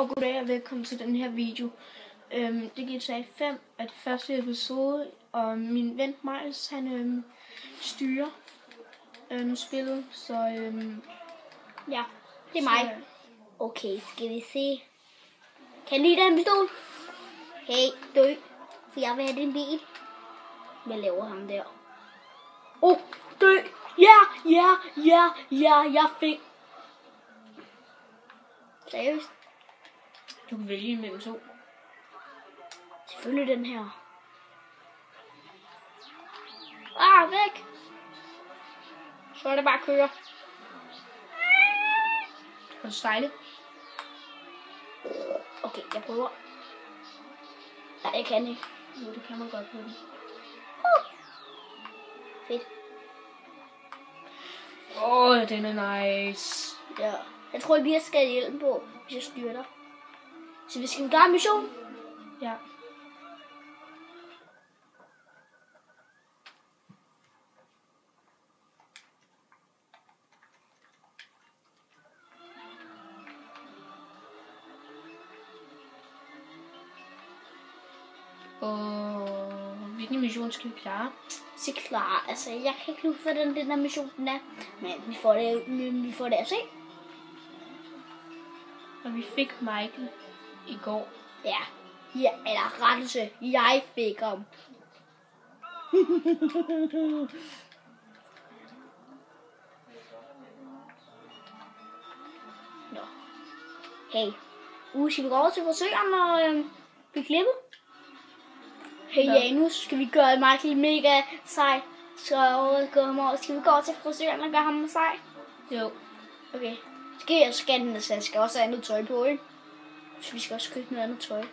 Og goddag og velkommen til den her video. Det er GTA 5 af det første episode, og min ven Miles, han styrer spillet, så ja, det er mig. Okay, skal vi se. Kan du lide den pistol? Hey, dø, for jeg vil have din bil. Hvad laver ham der? Dø! Ja, jeg fik. Seriøst? Du kan vælge mellem to. Selvfølgelig den her. Væk! Så er det bare at køre. Kan du stejle? Okay, jeg prøver. Nej, jeg kan ikke. Jo, det kan man godt på den. Fedt. Den er nice. Ja. Jeg tror, vi skal have hjelm på, hvis jeg styrter. Så vi skal jo gøre en mission. Ja. Og hvilken mission skal vi klare? Så klar. Altså, jeg kan ikke huske, hvordan den der mission den er. Men vi får det at se. Og vi fik Michael i går. Ja, eller rettelse. Jeg fik ham. Nå. Hey. Skal vi gå over til frisøren og blive klippet? Hey Janus, skal vi gøre Michael mega sej? Skal vi gå over til frisøren og gøre ham sej? Jo. Okay. Skal jeg scanne det, så jeg skal også have andet tøj på, ikke? Så vi skal også købe noget andet tøj.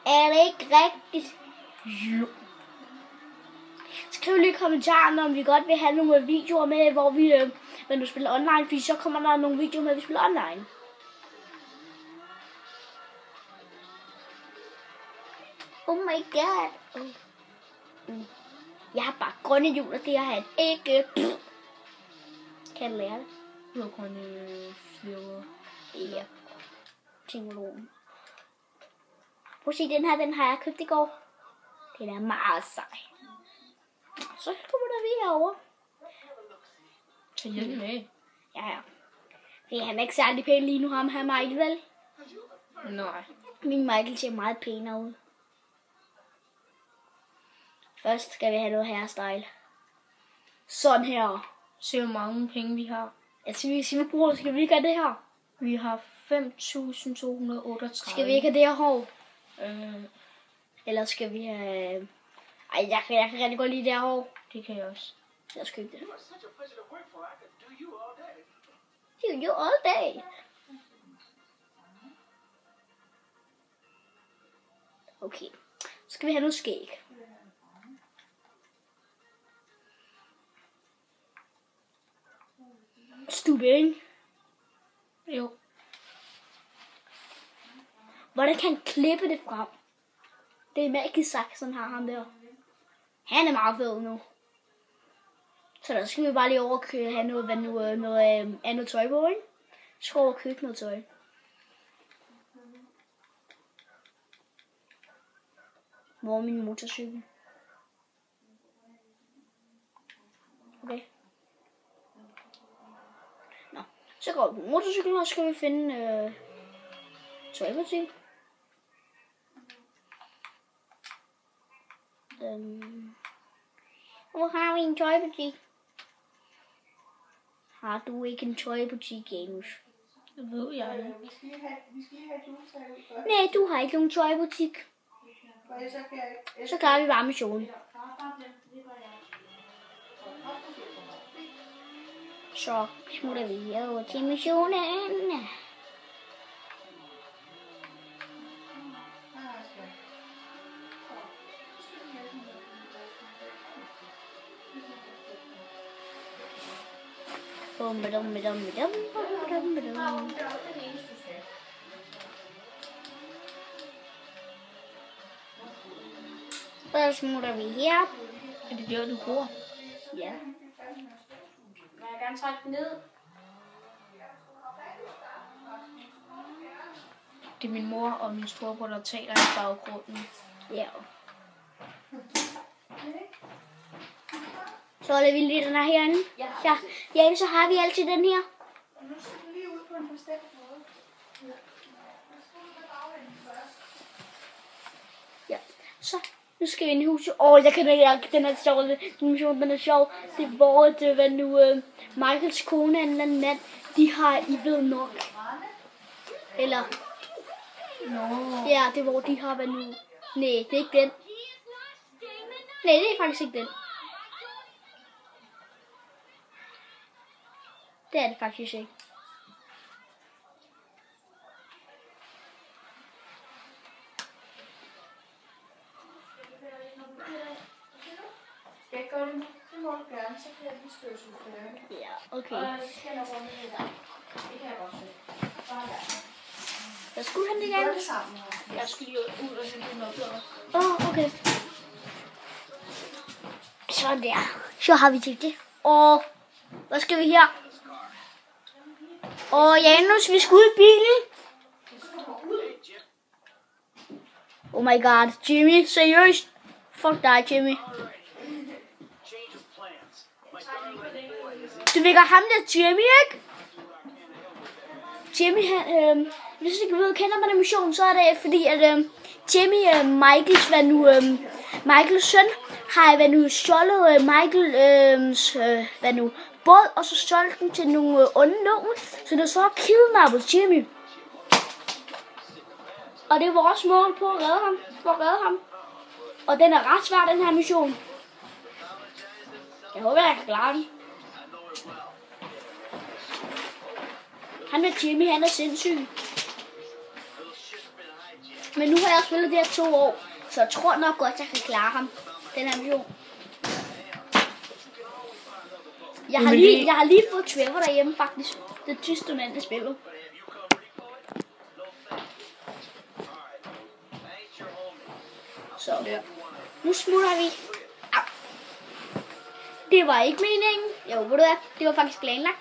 Er det ikke rigtigt? Jo. Skriv lige i kommentarerne, om vi godt vil have nogle videoer med, hvor vi, når du spiller online, fordi så kommer der nogle videoer med, at vi spiller online. Oh my god. Jeg har bare grønne hjul, og det har han ikke. Kan jeg lære det? Du har grønne flyver. Ja. Teknologen. Prøv at se, den har jeg købt i går. Den er meget sej. Så kommer der vi herovre. Så hjælp med. Ja. Fordi han er ikke særlig pæn lige nu, ham her Michael, vel? Nej. Min Michael ser meget pænere ud. Først skal vi have noget hairstyle. Sådan her. Se hvor mange penge vi har. Altså, skal vi ikke have det her? Vi har 5.238. Skal vi ikke have det her hår? Eller skal vi have... Ej, jeg kan rigtig godt lide det her hår. Det kan jeg også. Lad os købe det. Do you all day? Okay. Så skal vi have noget skæg. Stube, ikke? Jo. Hvordan kan han klippe det frem? Det er magisk sagt, sådan har han der. Han er meget fed nu. Så der skal vi bare lige overkøre, have noget andet tøj på, ikke? Så skal vi overkøbe noget tøj. Hvor er min motorcykel? Okay. Nå, så går vi på motorcyklen, og så skal vi finde tøjbutik. Hvor har vi en tøjbutik? Har du ikke en tøjbutik, Janus? Det ved jeg ikke. Vi skal lige have juletræet ud først. Nej, du har ikke nogen tøjbutik. Så klarer vi bare missionen. Så smutter vi over til missionen. Så smutter vi her. Er det der, du bor? Ja. Må jeg gerne trække den ned? det er min mor og min storebror, der taler i baggrunden. Ja. Så er vi lige den her herinde. Ja, så har vi altid den her. Nu skal du lige ud på en bestemt måde. Ja, så nu skal vi ind i huset. Jeg kan ikke, den er sjov, den mission, den er sjov. Det er hvor, det var nu Michaels kone og en eller anden mand, de har I ved nok. Eller, ja, det er hvor de har været nu. Nej, det er ikke den. Nej, det er faktisk ikke den. Det er det faktisk ikke. Skal jeg gøre det nu? Det må du gerne, så kan jeg lige støvsuge færdig. Ja, okay. Og så skal jeg rundt med dig. Det kan jeg godt se. Bare der. Hvad skulle han det Gør gerne? det sammen. Jeg skal lige ud og hente en opdager. Okay. Sådan der. Så har vi til det. Og hvad skal vi her? Og Janus, vi skal ud i bilen. Oh my god, Jimmy, seriøst? Fuck dig, Jimmy. Du vil gøre ham der Jimmy, ikke? Jimmy, han, hvis du ikke ved, kender man den mission, så er det fordi, at Jimmy, Michaels søn, har nu stjålet Michaels båd, og så solgt den til nogle onde nogen, så det så kidnappet Jimmy. Og det er vores mål på at redde ham. Og den er ret svær, den her mission. Jeg håber, jeg kan klare den. Han med Jimmy, han er sindssyg. Men nu har jeg spillet det her 2 år, så jeg tror nok godt, jeg kan klare ham. Den her mission. Jeg har lige fået Trevor derhjemme, faktisk. Det tyste mand i spillet. Så nu smutter vi. Au. Det var ikke meningen. Jo, ved du hvad? Det var faktisk planlagt.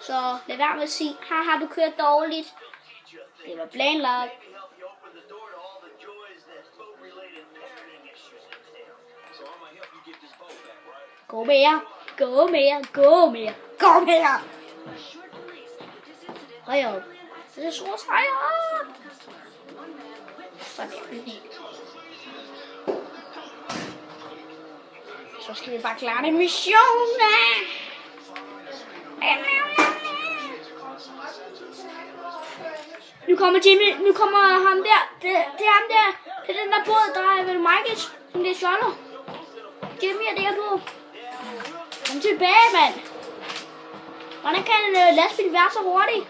Så lad være med at sige, har du kørt dårligt? Det var planlagt. Gå mere. Gå mere. Gå mere. Gå mere. Højere op. Det er så højere op. Sådan der. Så skal vi bare klare det missionen. Nu kommer Jimmy. Nu kommer ham der. Det er ham der. Det er den der båd, der er ved Michaels. Som det er sjovt. Jimmy er der på. Kom tilbage, mand. Hvordan kan en lastbil være så hurtig?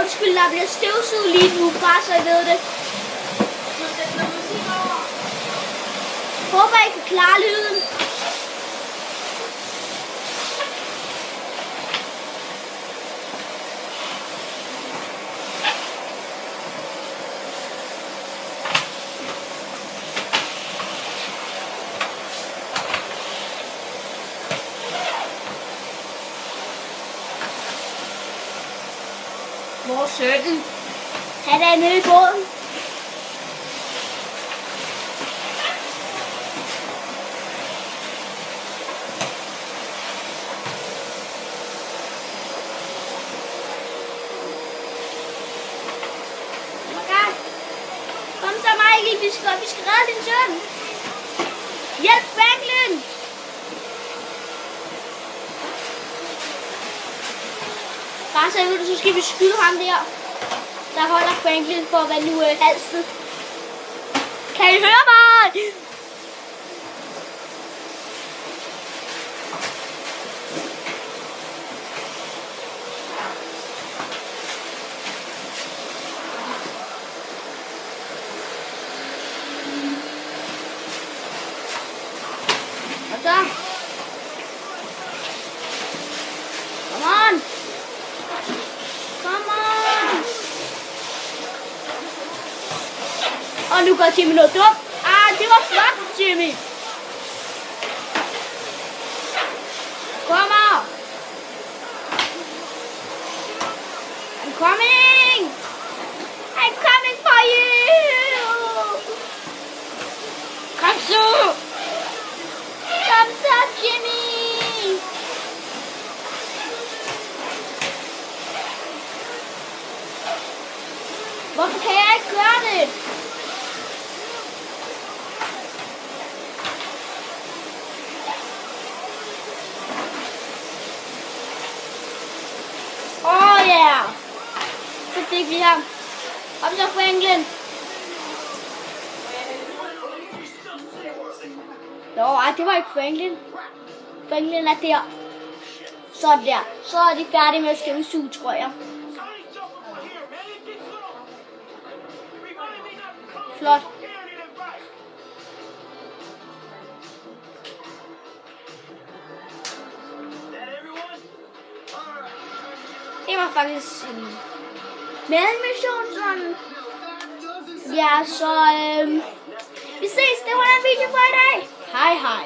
Undskyld, der bliver støvsuget lige nu, bare så I ved det. Håber I kan klare lyden. Hvor er sønnen? Han er nede i båden. Kom så, Michael. Vi skal redde din søn. Hjælp Franklin. Bare så ved du, så skal vi skyde ham der holder Franklin for at være nu halsen. Kan I høre mig? Og så. Come on. Come on. Og nu gør Jimmy noget dumt. Det var flot, Jimmy. fik vi ham. Kom så, Franklin. Nå, ej, det var ikke Franklin. Franklin er der. Sådan der. Så er de færdige med at støvsuge, tror jeg. Flot. Det var faktisk en mellemmission, sådan. Ja, så vi ses. Det var den video for i dag. Hej hej.